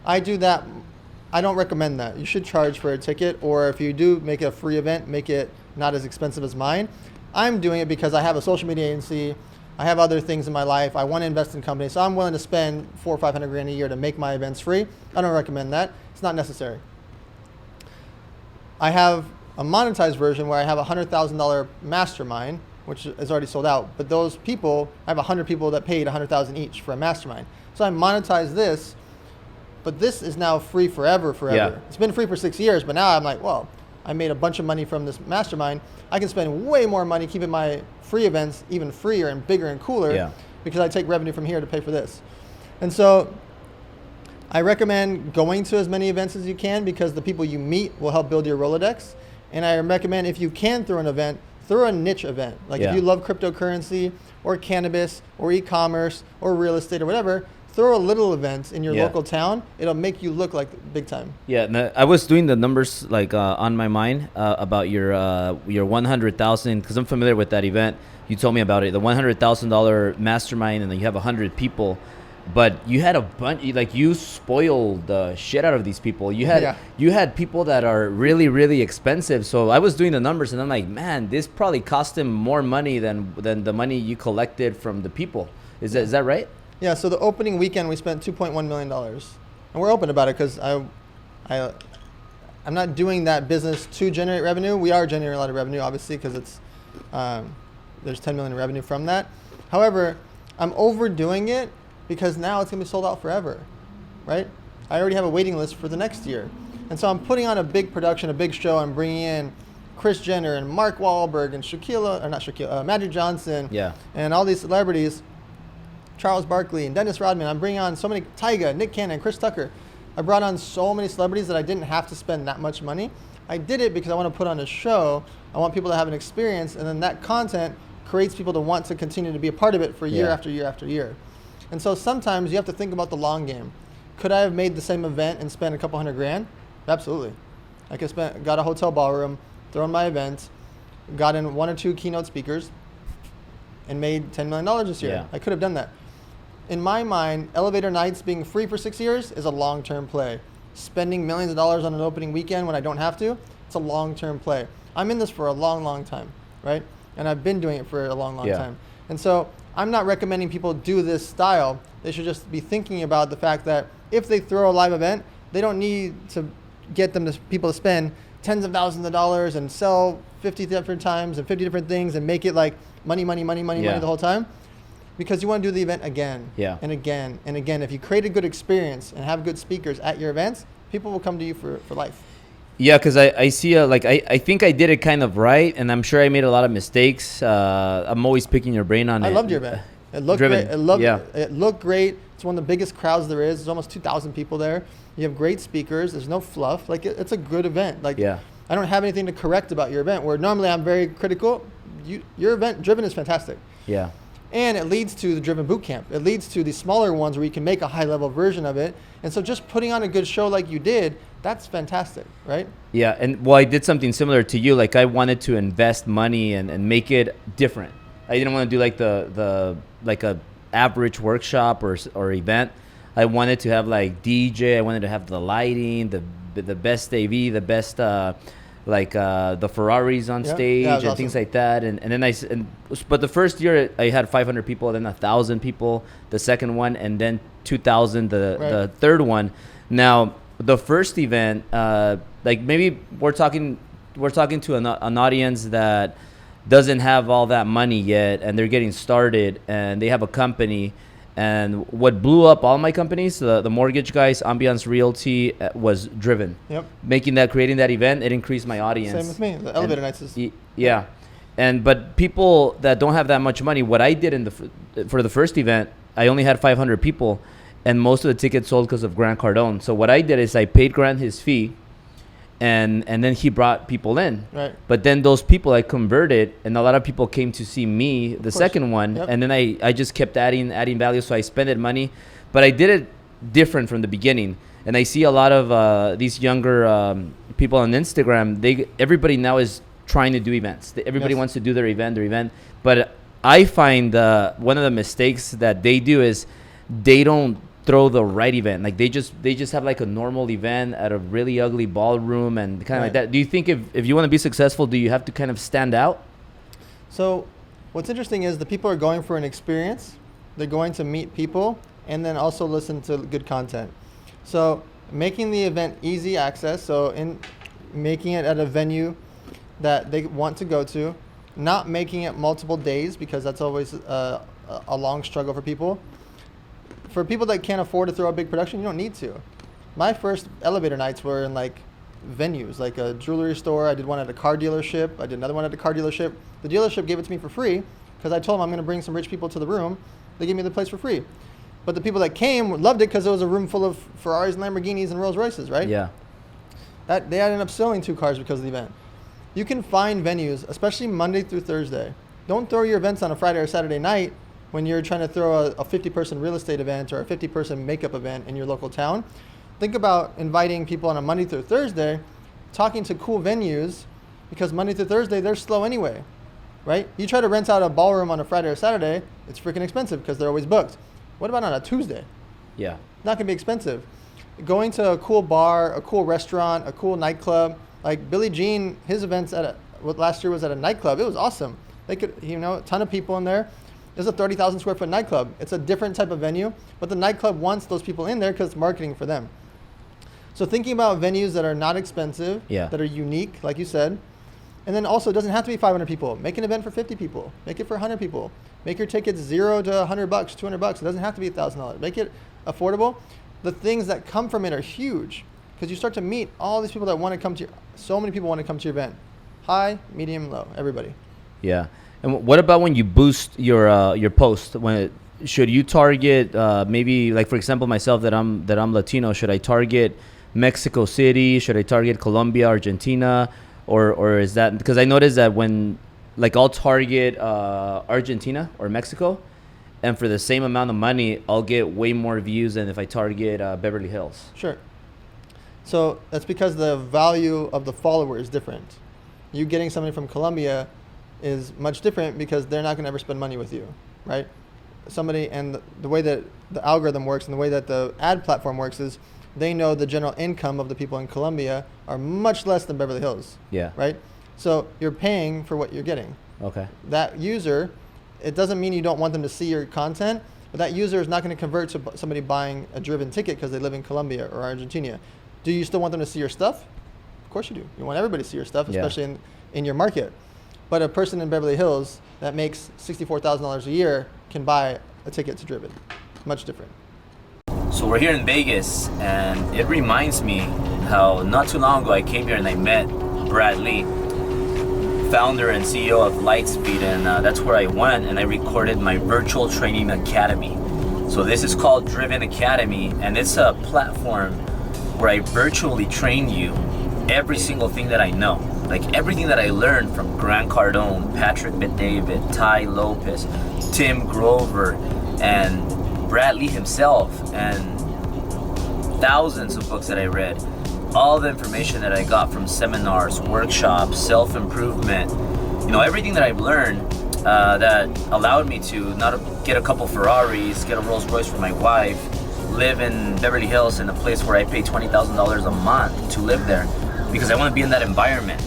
I do that. I don't recommend that. You should charge for a ticket, or if you do make it a free event, make it not as expensive as mine. I'm doing it because I have a social media agency. I have other things in my life. I want to invest in companies. So I'm willing to spend $400,000 or $500,000 a year to make my events free. I don't recommend that. It's not necessary. I have a monetized version where I have a $100,000 mastermind, which is already sold out. But those people, I have 100 people that paid $100,000 each for a mastermind. So I monetize this, but this is now free forever. Yeah. It's been free for 6 years, but now I'm like, well, I made a bunch of money from this mastermind. I can spend way more money keeping my free events even freer and bigger and cooler because I take revenue from here to pay for this. And so I recommend going to as many events as you can because the people you meet will help build your Rolodex. And I recommend, if you can throw an event, throw a niche event. Like if you love cryptocurrency or cannabis or e-commerce or real estate or whatever, throw a little event in your local town. It'll make you look like big time. Yeah, I was doing the numbers like on my mind about your 100,000, because I'm familiar with that event. You told me about it, the $100,000 mastermind, and then you have 100 people. But you had a bunch, like you spoiled the shit out of these people. You had people that are really, really expensive. So I was doing the numbers and I'm like, man, this probably cost him more money than the money you collected from the people. Is that right? Yeah, so the opening weekend we spent $2.1 million. And we're open about it because I'm not doing that business to generate revenue. We are generating a lot of revenue, obviously, because it's there's $10 million in revenue from that. However, I'm overdoing it because now it's going to be sold out forever, right? I already have a waiting list for the next year. And so I'm putting on a big production, a big show. I'm bringing in Kris Jenner and Mark Wahlberg and Magic Johnson and all these celebrities, Charles Barkley and Dennis Rodman. I'm bringing on so many, Tyga, Nick Cannon, Chris Tucker. I brought on so many celebrities that I didn't have to spend that much money. I did it because I want to put on a show. I want people to have an experience, and then that content creates people to want to continue to be a part of it for year after year after year. And so sometimes you have to think about the long game. Could I have made the same event and spent a couple $100,000? Absolutely. I could have got a hotel ballroom, thrown my event, got in 1 or 2 keynote speakers, and made $10 million this year. Yeah. I could have done that. In my mind, elevator nights being free for 6 years is a long-term play. Spending millions of dollars on an opening weekend when I don't have to, it's a long-term play. I'm in this for a long, long time, right? And I've been doing it for a long, long time. And so I'm not recommending people do this style. They should just be thinking about the fact that if they throw a live event, they don't need to get people to spend tens of thousands of dollars and sell 50 different times and 50 different things and make it like money the whole time. Because you want to do the event again and again and again. If you create a good experience and have good speakers at your events, people will come to you for life. Yeah, because I see I think I did it kind of right, and I'm sure I made a lot of mistakes. I'm always picking your brain on it. I loved your event. It looked great. It looked great. It's one of the biggest crowds there is. There's almost 2,000 people there. You have great speakers. There's no fluff. Like it's a good event. Like I don't have anything to correct about your event. Where normally I'm very critical. Your event, Driven, is fantastic. Yeah. And it leads to the Driven Bootcamp. It leads to the smaller ones where you can make a high-level version of it. And so just putting on a good show like you did, that's fantastic, right? Yeah, and well, I did something similar to you. Like I wanted to invest money and make it different. I didn't want to do like the like a average workshop or event. I wanted to have like DJ. I wanted to have the lighting, the best AV, the best the Ferraris on stage and awesome. Things like that. And then but the first year I had 500 people, then 1,000 people, the second one, and then 2,000 the third one. Now the first event, like maybe we're talking to an audience that doesn't have all that money yet, and they're getting started, and they have a company. And what blew up all my companies, the mortgage guys, Ambiance Realty, was Driven. Yep. Creating that event, it increased my audience. Same with me. The elevator nights is. Yeah. But people that don't have that much money, what I did for the first event, I only had 500 people, and most of the tickets sold because of Grant Cardone. So what I did is I paid Grant his fee, and then he brought people in. Right. But then those people I converted, and a lot of people came to see me, the second one, Yep. and then I just kept adding value, so I spent it money. But I did it different from the beginning. And I see a lot of these younger people on Instagram, everybody now is trying to do events. Everybody wants to do their event. But I find one of the mistakes that they do is they don't throw the right event. Like they just have like a normal event at a really ugly ballroom and kind of like that. Do you think if you want to be successful, do you have to kind of stand out? So what's interesting is the people are going for an experience. They're going to meet people and then also listen to good content. So making the event easy access. So in making it at a venue that they want to go to, not making it multiple days because that's always a long struggle for people. For people that can't afford to throw a big production, you don't need to. My first elevator nights were in like venues, like a jewelry store. I did one at a car dealership. I did another one at a car dealership. The dealership gave it to me for free because I told them I'm going to bring some rich people to the room. They gave me the place for free. But the people that came loved it because it was a room full of Ferraris and Lamborghinis and Rolls Royces, right? Yeah. They ended up selling 2 cars because of the event. You can find venues, especially Monday through Thursday. Don't throw your events on a Friday or Saturday night when you're trying to throw a 50-person real estate event or a 50-person makeup event in your local town. Think about inviting people on a Monday through Thursday, talking to cool venues, because Monday through Thursday, they're slow anyway, right? You try to rent out a ballroom on a Friday or Saturday, it's freaking expensive because they're always booked. What about on a Tuesday? Yeah. Not gonna be expensive. Going to a cool bar, a cool restaurant, a cool nightclub, like Billie Jean, his events last year was at a nightclub. It was awesome. They could, a ton of people in there. It's a 30,000 square foot nightclub. It's a different type of venue, but the nightclub wants those people in there because it's marketing for them. So thinking about venues that are not expensive, that are unique, like you said, and then also it doesn't have to be 500 people. Make an event for 50 people. Make it for 100 people. Make your tickets $0 to $100, $200. It doesn't have to be $1,000. Make it affordable. The things that come from it are huge because you start to meet all these people that want to come to so many people want to come to your event. High, medium, low, everybody. Yeah. And what about when you boost your post? Should you target maybe, like for example myself that I'm Latino? Should I target Mexico City? Should I target Colombia, Argentina, or is that because I noticed that when I'll target Argentina or Mexico, and for the same amount of money I'll get way more views than if I target Beverly Hills. Sure. So that's because the value of the follower is different. You getting somebody from Colombia is much different because they're not going to ever spend money with you, right? And the way that the algorithm works and the way that the ad platform works is they know the general income of the people in Colombia are much less than Beverly Hills. Yeah. Right? So you're paying for what you're getting. Okay. That user, it doesn't mean you don't want them to see your content, but that user is not going to convert to somebody buying a Driven ticket because they live in Colombia or Argentina. Do you still want them to see your stuff? Of course you do. You want everybody to see your stuff, especially in your market. But a person in Beverly Hills that makes $64,000 a year can buy a ticket to Driven. Much different. So we're here in Vegas, and it reminds me how not too long ago I came here and I met Brad Lee, founder and CEO of Lightspeed, and that's where I went and I recorded my virtual training academy. So this is called Driven Academy, and it's a platform where I virtually train you every single thing that I know. Like everything that I learned from Grant Cardone, Patrick Bet-David, Ty Lopez, Tim Grover, and Brad Lee himself, and thousands of books that I read. All the information that I got from seminars, workshops, self-improvement, everything that I've learned that allowed me to not get a couple Ferraris, get a Rolls Royce for my wife, live in Beverly Hills in a place where I pay $20,000 a month to live there because I want to be in that environment.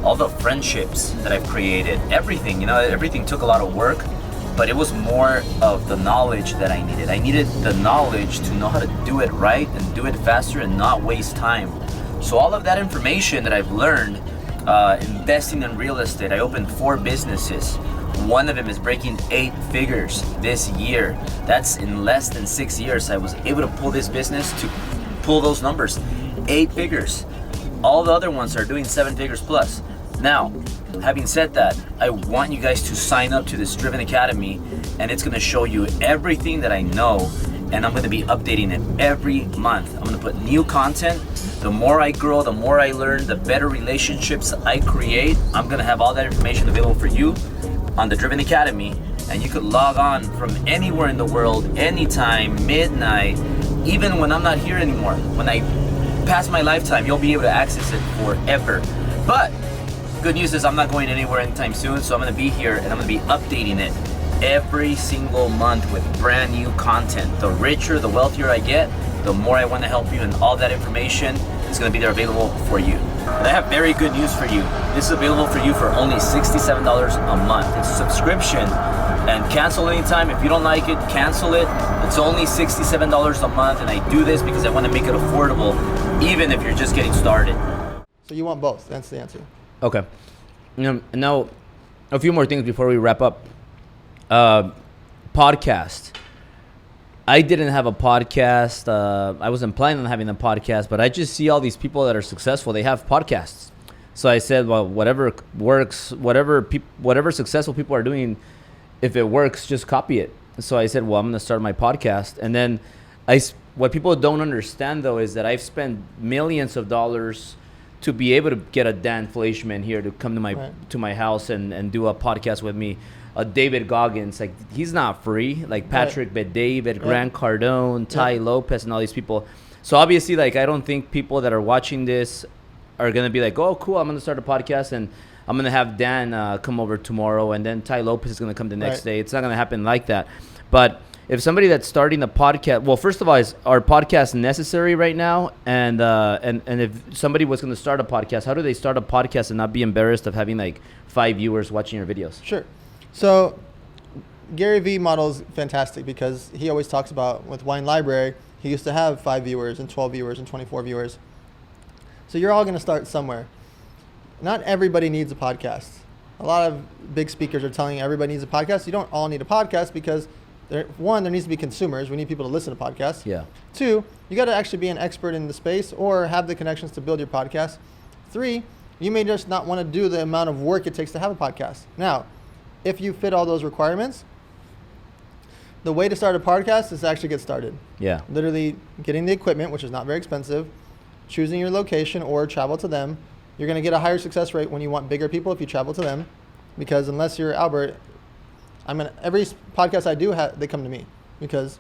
All the friendships that I've created, everything, everything took a lot of work, but it was more of the knowledge that I needed. I needed the knowledge to know how to do it right and do it faster and not waste time. So all of that information that I've learned, investing in real estate. I opened 4 businesses. One of them is breaking 8 figures this year. That's in less than 6 years. I was able to pull this business to pull those numbers, 8 figures. All the other ones are doing 7 figures plus. Now, having said that, I want you guys to sign up to this Driven Academy, and it's gonna show you everything that I know, and I'm gonna be updating it every month. I'm gonna put new content. The more I grow, the more I learn, the better relationships I create. I'm gonna have all that information available for you on the Driven Academy, and you could log on from anywhere in the world, anytime, midnight, even when I'm not here anymore. When I pass my lifetime, you'll be able to access it forever. But good news is I'm not going anywhere anytime soon, so I'm gonna be here and I'm gonna be updating it every single month with brand new content. The richer, the wealthier I get, the more I wanna help you, and all that information is gonna be there available for you. And I have very good news for you. This is available for you for only $67 a month. It's a subscription, and cancel anytime. If you don't like it, cancel it. It's only $67 a month, and I do this because I wanna make it affordable, even if you're just getting started. So you want both, that's the answer. Okay. Now, a few more things before we wrap up. Podcast. I didn't have a podcast. I wasn't planning on having a podcast, but I just see all these people that are successful. They have podcasts. So I said, well, whatever works, whatever successful people are doing, if it works, just copy it. So I said, well, I'm going to start my podcast. And then what people don't understand, though, is that I've spent millions of dollars to be able to get a Dan Fleyshman here to come to my house and do a podcast with me. David Goggins, like, he's not free. Like Patrick Bet-David, Grant Cardone, Ty Lopez, and all these people. So obviously, like, I don't think people that are watching this are gonna be like, oh, cool, I'm gonna start a podcast and I'm gonna have Dan come over tomorrow, and then Ty Lopez is gonna come the next day. It's not gonna happen like that. But if somebody that's starting a podcast, well, first of all, is our podcast necessary right now? And if somebody was going to start a podcast, how do they start a podcast and not be embarrassed of having like 5 viewers watching your videos? Sure. So Gary Vee model is fantastic because he always talks about with Wine Library, he used to have 5 viewers and 12 viewers and 24 viewers. So you're all going to start somewhere. Not everybody needs a podcast. A lot of big speakers are telling you everybody needs a podcast. You don't all need a podcast because there needs to be consumers. We need people to listen to podcasts. Yeah. 2, you got to actually be an expert in the space or have the connections to build your podcast. 3, you may just not want to do the amount of work it takes to have a podcast. Now, if you fit all those requirements, the way to start a podcast is to actually get started. Yeah. Literally getting the equipment, which is not very expensive, choosing your location or travel to them. You're going to get a higher success rate when you want bigger people if you travel to them, because unless you're Albert, every podcast I do, they come to me because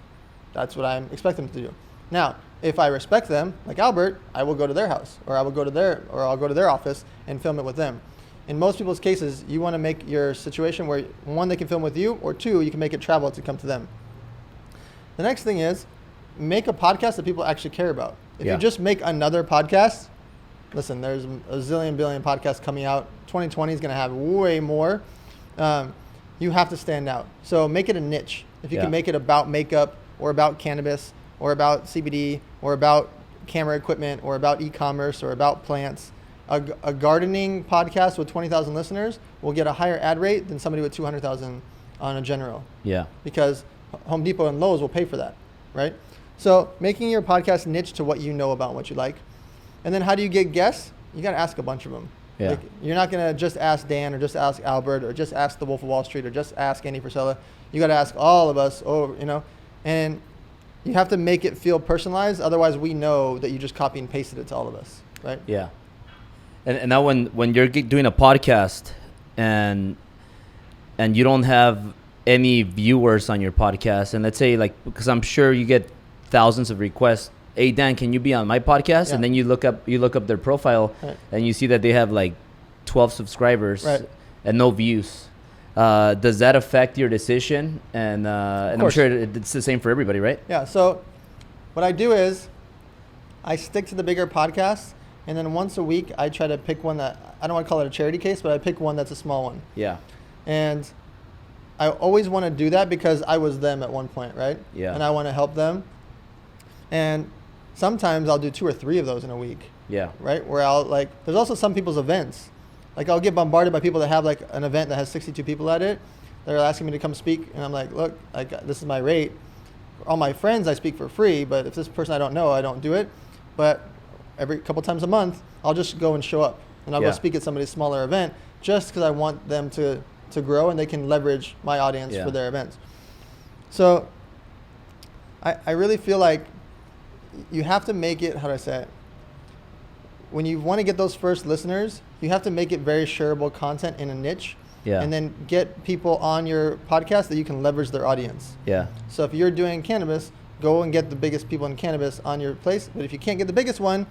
that's what I expect them to do. Now, if I respect them, like Albert, I will go to their house, or I'll go to their office and film it with them. In most people's cases, you want to make your situation where 1, they can film with you, or 2, you can make it travel to come to them. The next thing is make a podcast that people actually care about. If you just make another podcast, listen, there's a zillion billion podcasts coming out. 2020 is going to have way more. You have to stand out. So make it a niche. If you can make it about makeup or about cannabis or about CBD or about camera equipment or about e-commerce or about plants, a gardening podcast with 20,000 listeners will get a higher ad rate than somebody with 200,000 on a general. Yeah. Because Home Depot and Lowe's will pay for that, right? So making your podcast niche to what you know about, what you like. And then how do you get guests? You got to ask a bunch of them. Yeah. Like, you're not going to just ask Dan or just ask Albert or just ask the Wolf of Wall Street or just ask Andy Frisella. You got to ask all of us, and you have to make it feel personalized. Otherwise, we know that you just copy and pasted it to all of us, right? Yeah. And now when you're doing a podcast and you don't have any viewers on your podcast, and let's say, like, because I'm sure you get thousands of requests, hey Dan, can you be on my podcast? And then you look up their profile, and you see that they have like 12 subscribers and no views. Does that affect your decision? And I'm sure it's the same for everybody, right? Yeah. So what I do is I stick to the bigger podcasts, and then once a week I try to pick one that, I don't want to call it a charity case, but I pick one that's a small one. Yeah. And I always want to do that because I was them at one point, right? Yeah. And I want to help them. And sometimes I'll do 2 or 3 of those in a week. Yeah. Right? Where there's also some people's events. Like I'll get bombarded by people that have like an event that has 62 people at it. They're asking me to come speak, and I'm like, look, this is my rate. All my friends I speak for free, but if this person I don't know, I don't do it. But every couple times a month, I'll just go and show up, and I'll go speak at somebody's smaller event just because I want them to grow and they can leverage my audience for their events. So I really feel like you have to make it, how do I say it? When you want to get those first listeners, you have to make it very shareable content in a niche. Yeah. And then get people on your podcast that you can leverage their audience. Yeah. So if you're doing cannabis, go and get the biggest people in cannabis on your place. But if you can't get the biggest one,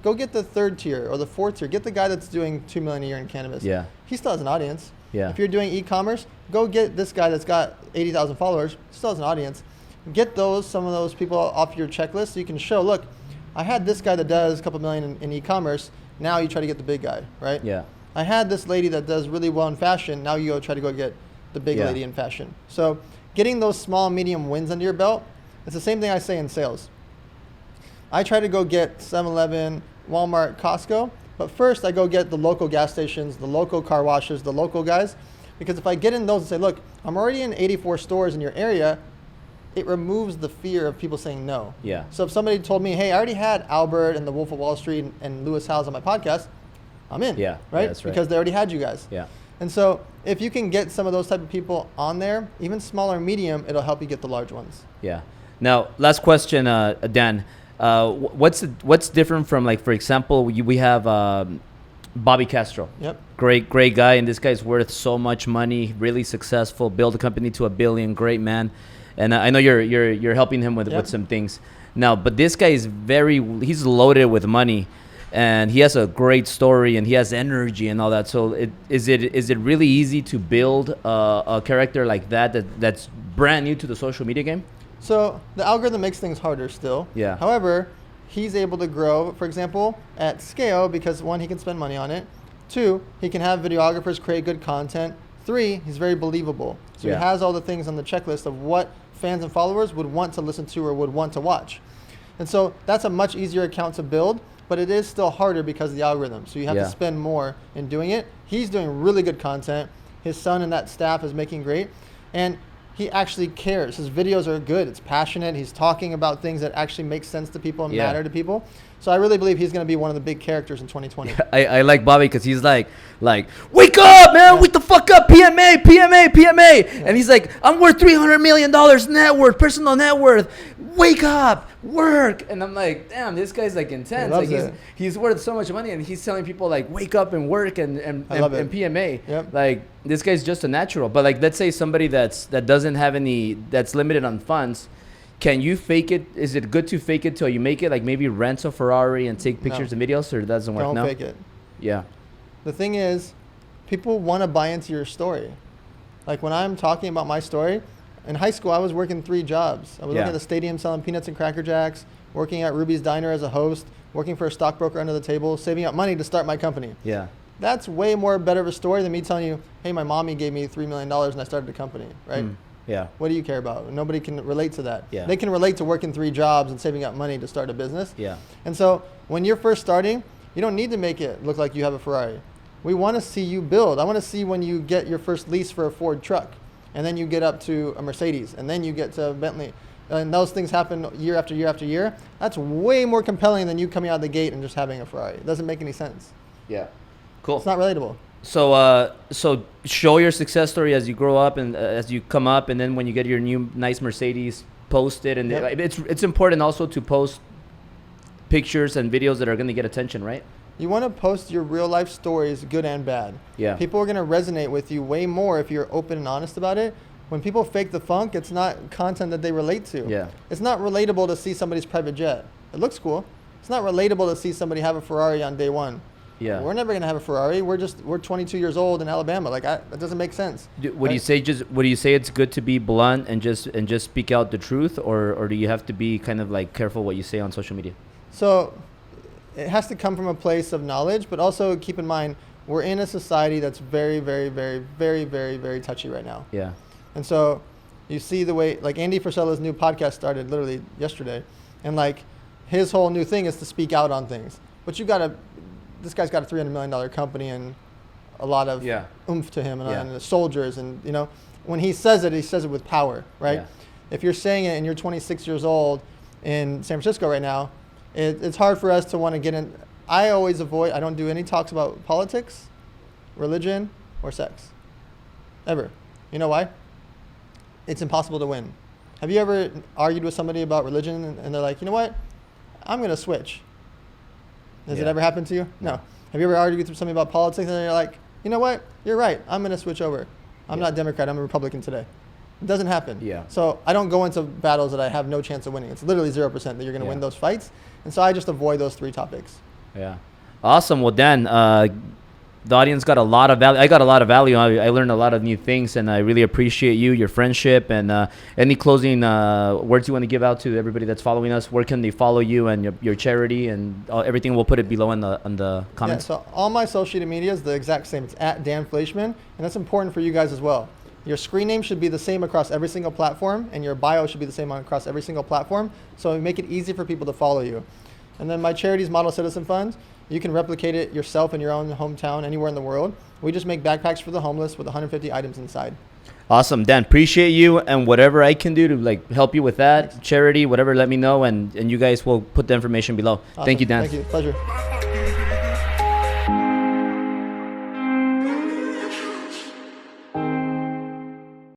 go get the 3rd tier or the 4th tier. Get the guy that's doing $2 million a year in cannabis. Yeah. He still has an audience. Yeah. If you're doing e-commerce, go get this guy that's got 80,000 followers. Still has an audience. Get some of those people off your checklist so you can show, look, I had this guy that does a couple million in e-commerce. Now you try to get the big guy, right? Yeah. I had this lady that does really well in fashion. Now you go try to go get the big lady in fashion. So getting those small, medium wins under your belt, it's the same thing I say in sales. I try to go get 7-Eleven, Walmart, Costco, but first I go get the local gas stations, the local car washes, the local guys, because if I get in those and say, look, I'm already in 84 stores in your area, it removes the fear of people saying no. Yeah. So if somebody told me, hey, I already had Albert and the Wolf of Wall Street and Lewis Howes on my podcast, I'm in. Yeah. Right? That's right. Because they already had you guys. Yeah. And so if you can get some of those type of people on there, even smaller, medium, it'll help you get the large ones. Yeah. Now, last question, Dan. What's different from, like, for example, we have Bobby Castro. Yep. Great guy, and this guy's worth so much money, really successful, built a company to $1 billion, great man. And I know you're helping him with some things now, but this guy is he's loaded with money, and he has a great story, and he has energy and all that. So is it really easy to build a character like that's brand new to the social media game? So the algorithm makes things harder still. Yeah. However, he's able to grow, for example, at scale because 1, he can spend money on it. 2, he can have videographers create good content. 3, he's very believable. So he has all the things on the checklist of what fans and followers would want to listen to or would want to watch. And so that's a much easier account to build, but it is still harder because of the algorithm. So you have to spend more in doing it. He's doing really good content. His son and that staff is making great. And he actually cares. His videos are good. It's passionate. He's talking about things that actually make sense to people and matter to people. So I really believe he's going to be one of the big characters in 2020. I like Bobby because he's like, wake up, man, wake the fuck up, PMA. Yeah. And he's like, I'm worth $300 million net worth, personal net worth. Wake up, work. And I'm like, damn, this guy's like intense. Like he's worth so much money, and he's telling people like, wake up and work and PMA. Yep. Like, this guy's just a natural. But like, let's say somebody that doesn't have that's limited on funds. Can you fake it? Is it good to fake it till you make it? Like maybe rent a Ferrari and take pictures and videos, or it doesn't work? Don't fake it. Yeah. The thing is, people want to buy into your story. Like when I'm talking about my story, in high school I was working 3 jobs. I was working at the stadium selling peanuts and Cracker Jacks, working at Ruby's Diner as a host, working for a stockbroker under the table, saving up money to start my company. Yeah. That's way more better of a story than me telling you, hey, my mommy gave me $3 million and I started a company, right? Yeah. What do you care about? Nobody can relate to that. Yeah. They can relate to working 3 jobs and saving up money to start a business. Yeah. And so when you're first starting, you don't need to make it look like you have a Ferrari. We want to see you build. I want to see when you get your first lease for a Ford truck, and then you get up to a Mercedes, and then you get to a Bentley. And those things happen year after year after year. That's way more compelling than you coming out of the gate and just having a Ferrari. It doesn't make any sense. Yeah. Cool. It's not relatable. So show your success story as you grow up and as you come up, and then when you get your new nice Mercedes, post it. And it's important also to post pictures and videos that are going to get attention, right? You want to post your real life stories, good and bad. Yeah. People are going to resonate with you way more if you're open and honest about it. When people fake the funk, it's not content that they relate to. Yeah. It's not relatable to see somebody's private jet. It looks cool. It's not relatable to see somebody have a Ferrari on day one. Yeah. We're never going to have a Ferrari. We're 22 years old in Alabama. Like, that doesn't make sense. Would you say it's good to be blunt and just speak out the truth, or do you have to be kind of like careful what you say on social media? So it has to come from a place of knowledge, but also keep in mind we're in a society that's very, very, very, very, very, very touchy right now. Yeah. And so you see the way, like, Andy Frisella's new podcast started literally yesterday, and like his whole new thing is to speak out on things. But this guy's got a $300 million company and a lot of Yeah. oomph to him, and, Yeah. and the soldiers, and you know, when he says it with power, right? Yeah. If you're saying it and you're 26 years old in San Francisco right now, it's hard for us to want to get in. I always avoid. I don't do any talks about politics, religion, or sex, ever. You know why? It's impossible to win. Have you ever argued with somebody about religion and they're like, you know what? I'm going to switch. Has it Yeah. ever happened to you? No. Have you ever argued with somebody about politics and you're like, you know what? You're right. I'm going to switch over. I'm not Democrat. I'm a Republican today. It doesn't happen. Yeah. So I don't go into battles that I have no chance of winning. It's literally 0% that you're going to win those fights. And so I just avoid those 3 topics. Yeah. Awesome. Well, Dan, the audience got a lot of value. I got a lot of value. I learned a lot of new things, and I really appreciate you, your friendship, and any closing words you want to give out to everybody that's following us. Where can they follow you and your charity and everything? We'll put it below in the comments. Yeah, so all my social media is the exact same. It's at Dan Fleyshman, and that's important for you guys as well. Your screen name should be the same across every single platform, and your bio should be the same across every single platform, so make it easy for people to follow you. And then my charity is Model Citizen Funds. You can replicate it yourself in your own hometown, anywhere in the world. We just make backpacks for the homeless with 150 items inside. Awesome, Dan. Appreciate you, and whatever I can do to help you with that charity, whatever, let me know, and you guys will put the information below. Awesome. Thank you, Dan. Thank you. Pleasure.